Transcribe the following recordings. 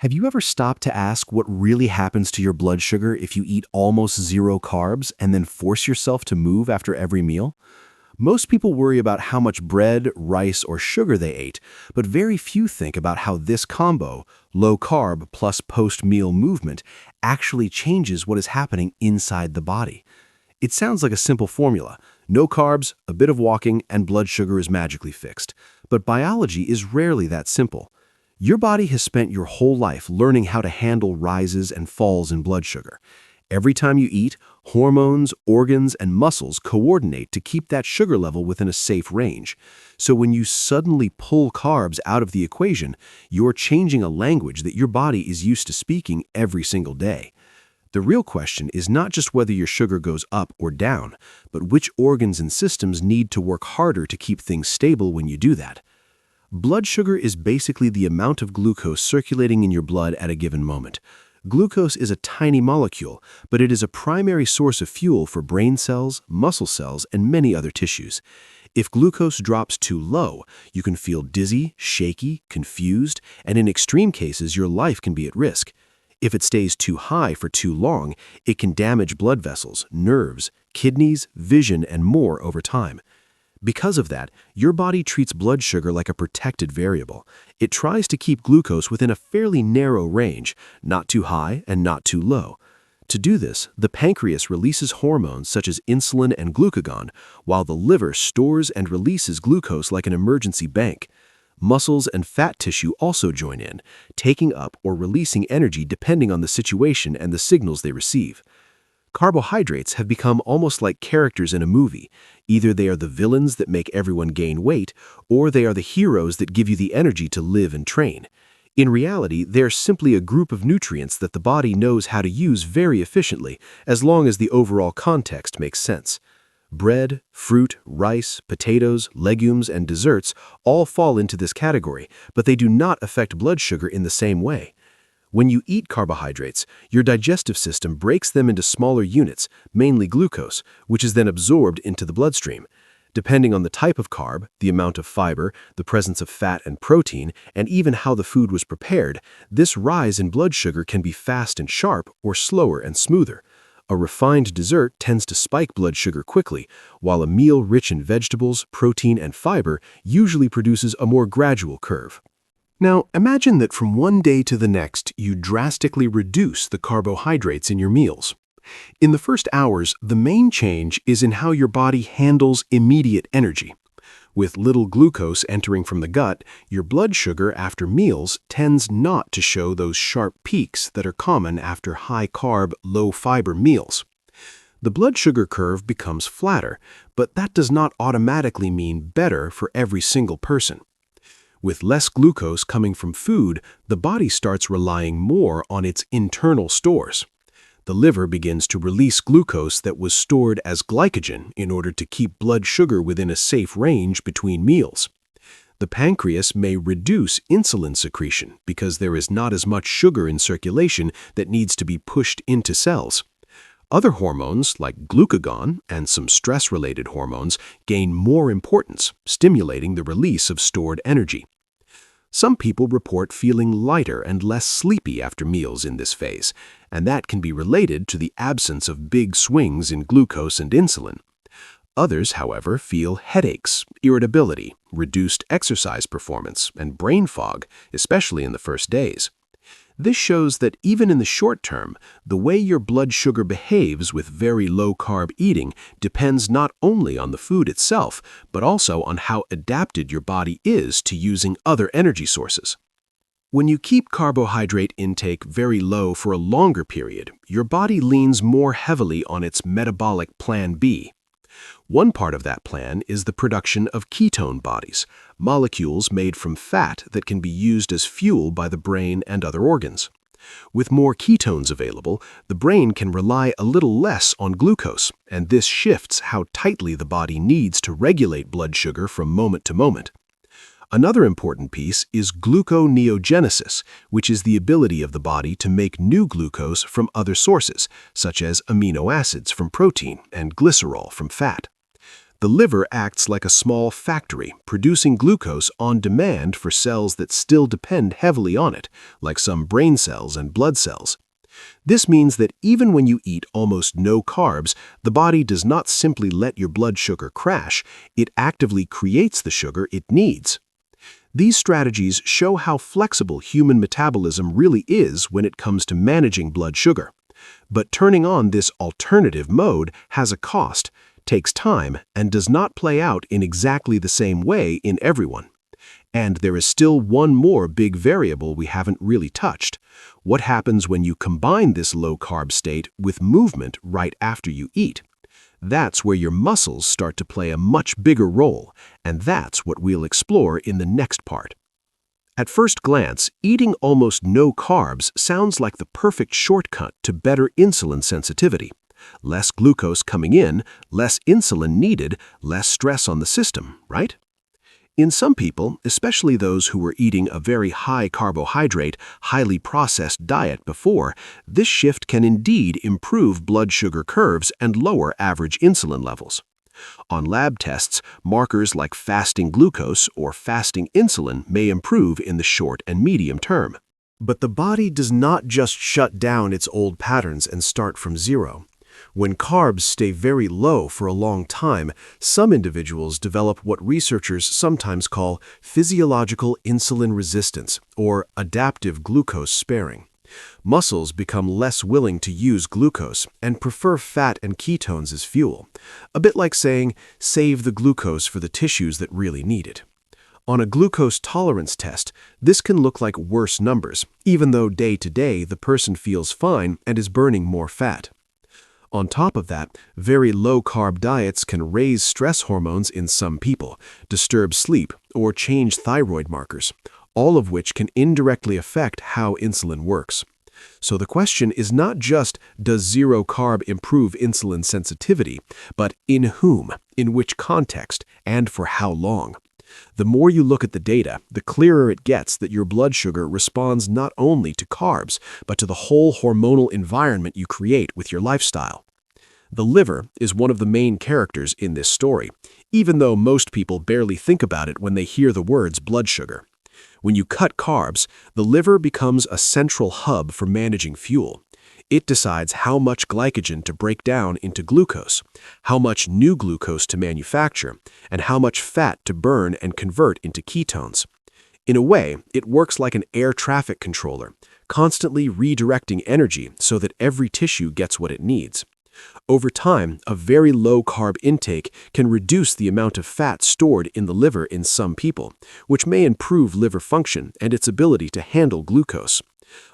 Have you ever stopped to ask what really happens to your blood sugar if you eat almost zero carbs and then force yourself to move after every meal? Most people worry about how much bread, rice, or sugar they ate, but very few think about how this combo, low carb plus post-meal movement, actually changes what is happening inside the body. It sounds like a simple formula. No carbs, a bit of walking, and blood sugar is magically fixed. But biology is rarely that simple. Your body has spent your whole life learning how to handle rises and falls in blood sugar. Every time you eat, hormones, organs, and muscles coordinate to keep that sugar level within a safe range. So when you suddenly pull carbs out of the equation, you're changing a language that your body is used to speaking every single day. The real question is not just whether your sugar goes up or down, but which organs and systems need to work harder to keep things stable when you do that. Blood sugar is basically the amount of glucose circulating in your blood at a given moment. Glucose is a tiny molecule, but it is a primary source of fuel for brain cells, muscle cells, and many other tissues. If glucose drops too low, you can feel dizzy, shaky, confused, and in extreme cases, your life can be at risk. If it stays too high for too long, it can damage blood vessels, nerves, kidneys, vision, and more over time. Because of that, your body treats blood sugar like a protected variable. It tries to keep glucose within a fairly narrow range, not too high and not too low. To do this, the pancreas releases hormones such as insulin and glucagon, while the liver stores and releases glucose like an emergency bank. Muscles and fat tissue also join in, taking up or releasing energy depending on the situation and the signals they receive. Carbohydrates have become almost like characters in a movie. Either they are the villains that make everyone gain weight, or they are the heroes that give you the energy to live and train. In reality, they are simply a group of nutrients that the body knows how to use very efficiently, as long as the overall context makes sense. Bread, fruit, rice, potatoes, legumes, and desserts all fall into this category, but they do not affect blood sugar in the same way. When you eat carbohydrates, your digestive system breaks them into smaller units, mainly glucose, which is then absorbed into the bloodstream. Depending on the type of carb, the amount of fiber, the presence of fat and protein, and even how the food was prepared, this rise in blood sugar can be fast and sharp or slower and smoother. A refined dessert tends to spike blood sugar quickly, while a meal rich in vegetables, protein, and fiber usually produces a more gradual curve. Now, imagine that from one day to the next, you drastically reduce the carbohydrates in your meals. In the first hours, the main change is in how your body handles immediate energy. With little glucose entering from the gut, your blood sugar after meals tends not to show those sharp peaks that are common after high-carb, low-fiber meals. The blood sugar curve becomes flatter, but that does not automatically mean better for every single person. With less glucose coming from food, the body starts relying more on its internal stores. The liver begins to release glucose that was stored as glycogen in order to keep blood sugar within a safe range between meals. The pancreas may reduce insulin secretion because there is not as much sugar in circulation that needs to be pushed into cells. Other hormones, like glucagon and some stress-related hormones, gain more importance, stimulating the release of stored energy. Some people report feeling lighter and less sleepy after meals in this phase, and that can be related to the absence of big swings in glucose and insulin. Others, however, feel headaches, irritability, reduced exercise performance, and brain fog, especially in the first days. This shows that even in the short term, the way your blood sugar behaves with very low-carb eating depends not only on the food itself, but also on how adapted your body is to using other energy sources. When you keep carbohydrate intake very low for a longer period, your body leans more heavily on its metabolic plan B. One part of that plan is the production of ketone bodies, molecules made from fat that can be used as fuel by the brain and other organs. With more ketones available, the brain can rely a little less on glucose, and this shifts how tightly the body needs to regulate blood sugar from moment to moment. Another important piece is gluconeogenesis, which is the ability of the body to make new glucose from other sources, such as amino acids from protein and glycerol from fat. The liver acts like a small factory, producing glucose on demand for cells that still depend heavily on it, like some brain cells and blood cells. This means that even when you eat almost no carbs, the body does not simply let your blood sugar crash, it actively creates the sugar it needs. These strategies show how flexible human metabolism really is when it comes to managing blood sugar. But turning on this alternative mode has a cost, takes time, and does not play out in exactly the same way in everyone. And there is still one more big variable we haven't really touched. What happens when you combine this low-carb state with movement right after you eat? That's where your muscles start to play a much bigger role, and that's what we'll explore in the next part. At first glance, eating almost no carbs sounds like the perfect shortcut to better insulin sensitivity. Less glucose coming in, less insulin needed, less stress on the system, right? In some people, especially those who were eating a very high carbohydrate, highly processed diet before, this shift can indeed improve blood sugar curves and lower average insulin levels. On lab tests, markers like fasting glucose or fasting insulin may improve in the short and medium term. But the body does not just shut down its old patterns and start from zero. When carbs stay very low for a long time, some individuals develop what researchers sometimes call physiological insulin resistance or adaptive glucose sparing. Muscles become less willing to use glucose and prefer fat and ketones as fuel, a bit like saying, save the glucose for the tissues that really need it. On a glucose tolerance test, this can look like worse numbers, even though day to day the person feels fine and is burning more fat. On top of that, very low-carb diets can raise stress hormones in some people, disturb sleep, or change thyroid markers, all of which can indirectly affect how insulin works. So the question is not just, does zero carb improve insulin sensitivity, but in whom, in which context, and for how long? The more you look at the data, the clearer it gets that your blood sugar responds not only to carbs, but to the whole hormonal environment you create with your lifestyle. The liver is one of the main characters in this story, even though most people barely think about it when they hear the words blood sugar. When you cut carbs, the liver becomes a central hub for managing fuel. It decides how much glycogen to break down into glucose, how much new glucose to manufacture, and how much fat to burn and convert into ketones. In a way, it works like an air traffic controller, constantly redirecting energy so that every tissue gets what it needs. Over time, a very low-carb intake can reduce the amount of fat stored in the liver in some people, which may improve liver function and its ability to handle glucose.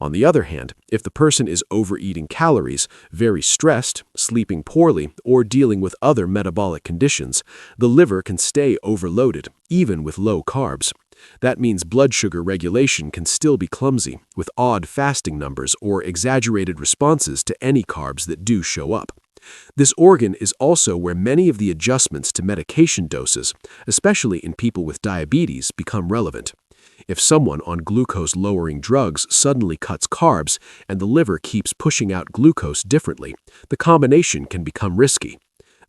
On the other hand, if the person is overeating calories, very stressed, sleeping poorly, or dealing with other metabolic conditions, the liver can stay overloaded, even with low carbs. That means blood sugar regulation can still be clumsy, with odd fasting numbers or exaggerated responses to any carbs that do show up. This organ is also where many of the adjustments to medication doses, especially in people with diabetes, become relevant. If someone on glucose-lowering drugs suddenly cuts carbs and the liver keeps pushing out glucose differently, the combination can become risky.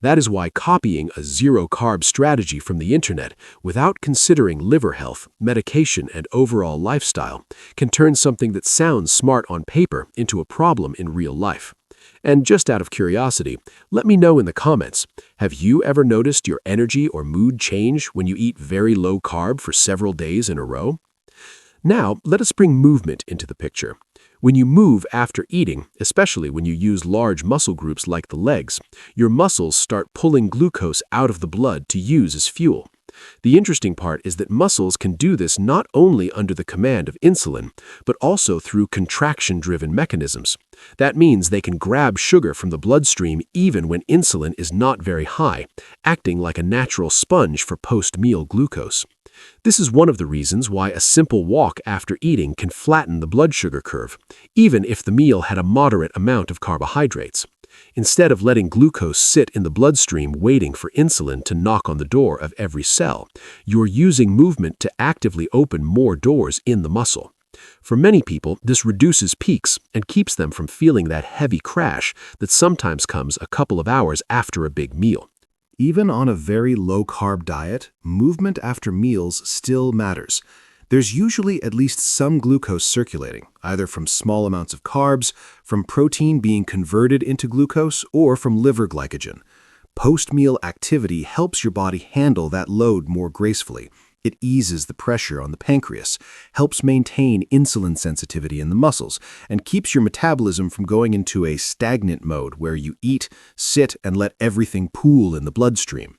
That is why copying a zero-carb strategy from the internet without considering liver health, medication, and overall lifestyle can turn something that sounds smart on paper into a problem in real life. And just out of curiosity, let me know in the comments, have you ever noticed your energy or mood change when you eat very low carb for several days in a row? Now, let us bring movement into the picture. When you move after eating, especially when you use large muscle groups like the legs, your muscles start pulling glucose out of the blood to use as fuel. The interesting part is that muscles can do this not only under the command of insulin, but also through contraction-driven mechanisms. That means they can grab sugar from the bloodstream even when insulin is not very high, acting like a natural sponge for post-meal glucose. This is one of the reasons why a simple walk after eating can flatten the blood sugar curve, even if the meal had a moderate amount of carbohydrates. Instead of letting glucose sit in the bloodstream waiting for insulin to knock on the door of every cell, you're using movement to actively open more doors in the muscle. For many people, this reduces peaks and keeps them from feeling that heavy crash that sometimes comes a couple of hours after a big meal. Even on a very low-carb diet, movement after meals still matters. There's usually at least some glucose circulating, either from small amounts of carbs, from protein being converted into glucose, or from liver glycogen. Post-meal activity helps your body handle that load more gracefully. It eases the pressure on the pancreas, helps maintain insulin sensitivity in the muscles, and keeps your metabolism from going into a stagnant mode where you eat, sit, and let everything pool in the bloodstream.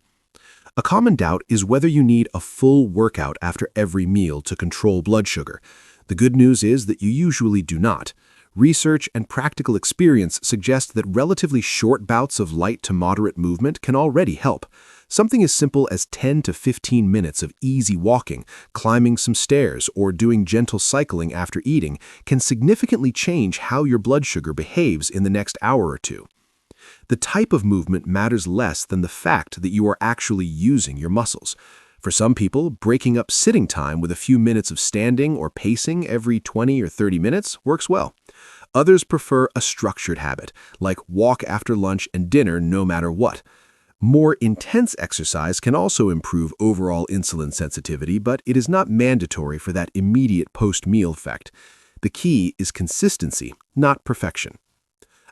A common doubt is whether you need a full workout after every meal to control blood sugar. The good news is that you usually do not. Research and practical experience suggest that relatively short bouts of light to moderate movement can already help. Something as simple as 10 to 15 minutes of easy walking, climbing some stairs, or doing gentle cycling after eating can significantly change how your blood sugar behaves in the next hour or two. The type of movement matters less than the fact that you are actually using your muscles. For some people, breaking up sitting time with a few minutes of standing or pacing every 20 or 30 minutes works well. Others prefer a structured habit, like walk after lunch and dinner no matter what. More intense exercise can also improve overall insulin sensitivity, but it is not mandatory for that immediate post-meal effect. The key is consistency, not perfection.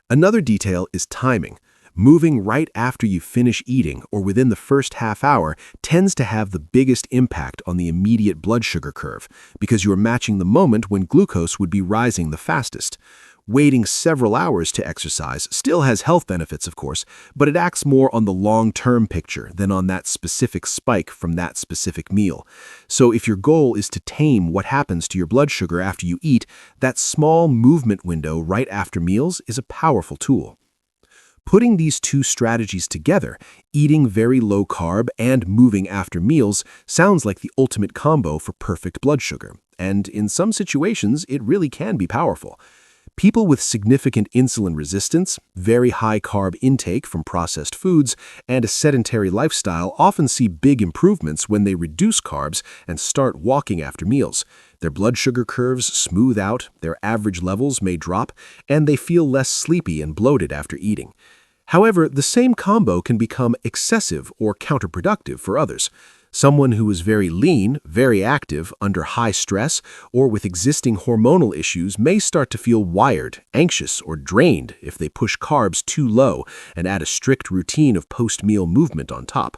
Another detail is timing. Moving right after you finish eating or within the first half hour tends to have the biggest impact on the immediate blood sugar curve because you are matching the moment when glucose would be rising the fastest. Waiting several hours to exercise still has health benefits, of course, but it acts more on the long-term picture than on that specific spike from that specific meal. So if your goal is to tame what happens to your blood sugar after you eat, that small movement window right after meals is a powerful tool. Putting these two strategies together, eating very low carb and moving after meals, sounds like the ultimate combo for perfect blood sugar. And in some situations, it really can be powerful. People with significant insulin resistance, very high carb intake from processed foods, and a sedentary lifestyle often see big improvements when they reduce carbs and start walking after meals. Their blood sugar curves smooth out, their average levels may drop, and they feel less sleepy and bloated after eating. However, the same combo can become excessive or counterproductive for others. Someone who is very lean, very active, under high stress, or with existing hormonal issues may start to feel wired, anxious, or drained if they push carbs too low and add a strict routine of post-meal movement on top.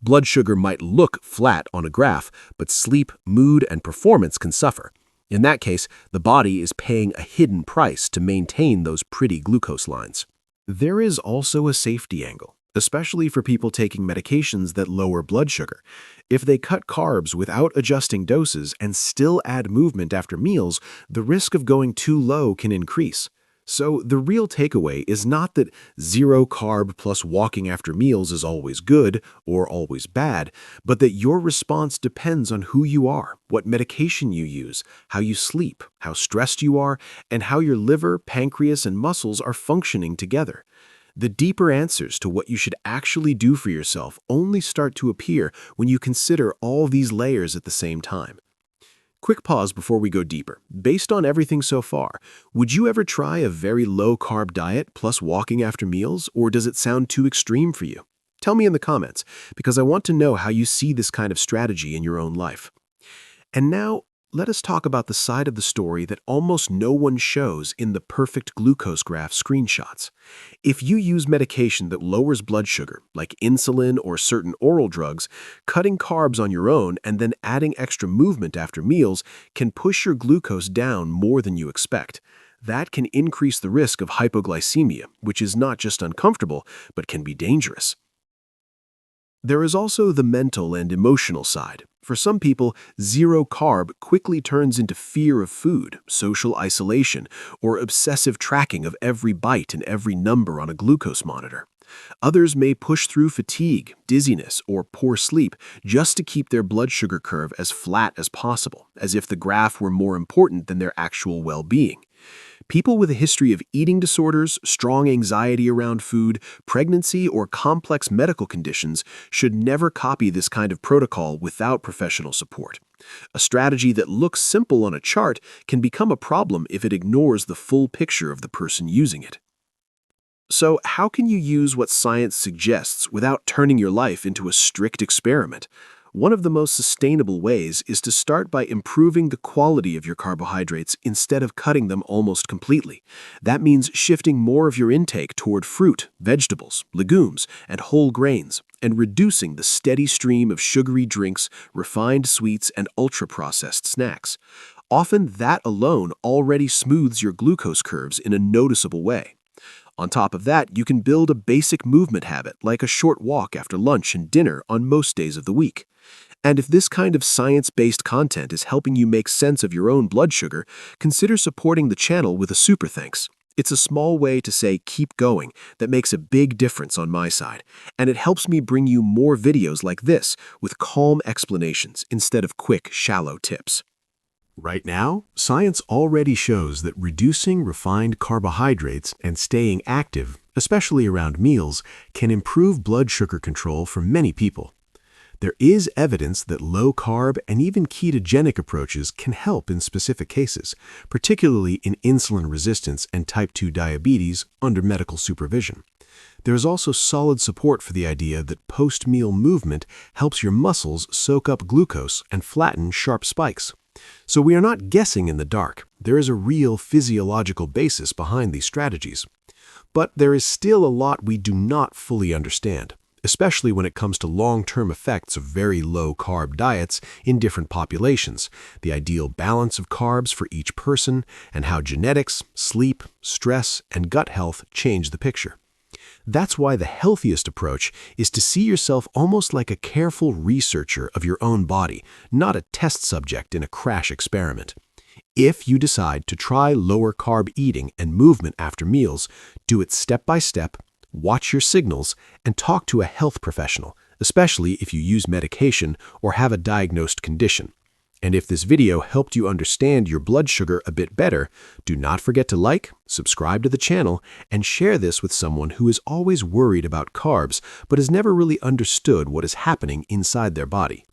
Blood sugar might look flat on a graph, but sleep, mood, and performance can suffer. In that case, the body is paying a hidden price to maintain those pretty glucose lines. There is also a safety angle, especially for people taking medications that lower blood sugar. If they cut carbs without adjusting doses and still add movement after meals, the risk of going too low can increase. So the real takeaway is not that zero carb plus walking after meals is always good or always bad, but that your response depends on who you are, what medication you use, how you sleep, how stressed you are, and how your liver, pancreas, and muscles are functioning together. The deeper answers to what you should actually do for yourself only start to appear when you consider all these layers at the same time. Quick pause before we go deeper. Based on everything so far, would you ever try a very low-carb diet plus walking after meals, or does it sound too extreme for you? Tell me in the comments, because I want to know how you see this kind of strategy in your own life. And now, let us talk about the side of the story that almost no one shows in the perfect glucose graph screenshots. If you use medication that lowers blood sugar, like insulin or certain oral drugs, cutting carbs on your own and then adding extra movement after meals can push your glucose down more than you expect. That can increase the risk of hypoglycemia, which is not just uncomfortable, but can be dangerous. There is also the mental and emotional side. For some people, zero carb quickly turns into fear of food, social isolation, or obsessive tracking of every bite and every number on a glucose monitor. Others may push through fatigue, dizziness, or poor sleep just to keep their blood sugar curve as flat as possible, as if the graph were more important than their actual well-being. People with a history of eating disorders, strong anxiety around food, pregnancy, or complex medical conditions should never copy this kind of protocol without professional support. A strategy that looks simple on a chart can become a problem if it ignores the full picture of the person using it. So, how can you use what science suggests without turning your life into a strict experiment? One of the most sustainable ways is to start by improving the quality of your carbohydrates instead of cutting them almost completely. That means shifting more of your intake toward fruit, vegetables, legumes, and whole grains, and reducing the steady stream of sugary drinks, refined sweets, and ultra-processed snacks. Often that alone already smooths your glucose curves in a noticeable way. On top of that, you can build a basic movement habit like a short walk after lunch and dinner on most days of the week. And if this kind of science-based content is helping you make sense of your own blood sugar, consider supporting the channel with a super thanks. It's a small way to say keep going that makes a big difference on my side, and it helps me bring you more videos like this with calm explanations instead of quick, shallow tips. Right now, science already shows that reducing refined carbohydrates and staying active, especially around meals, can improve blood sugar control for many people. There is evidence that low-carb and even ketogenic approaches can help in specific cases, particularly in insulin resistance and type 2 diabetes under medical supervision. There is also solid support for the idea that post-meal movement helps your muscles soak up glucose and flatten sharp spikes. So we are not guessing in the dark. There is a real physiological basis behind these strategies. But there is still a lot we do not fully understand, especially when it comes to long-term effects of very low-carb diets in different populations, the ideal balance of carbs for each person, and how genetics, sleep, stress, and gut health change the picture. That's why the healthiest approach is to see yourself almost like a careful researcher of your own body, not a test subject in a crash experiment. If you decide to try lower carb eating and movement after meals, do it step by step, watch your signals, and talk to a health professional, especially if you use medication or have a diagnosed condition. And if this video helped you understand your blood sugar a bit better, do not forget to like, subscribe to the channel, and share this with someone who is always worried about carbs but has never really understood what is happening inside their body.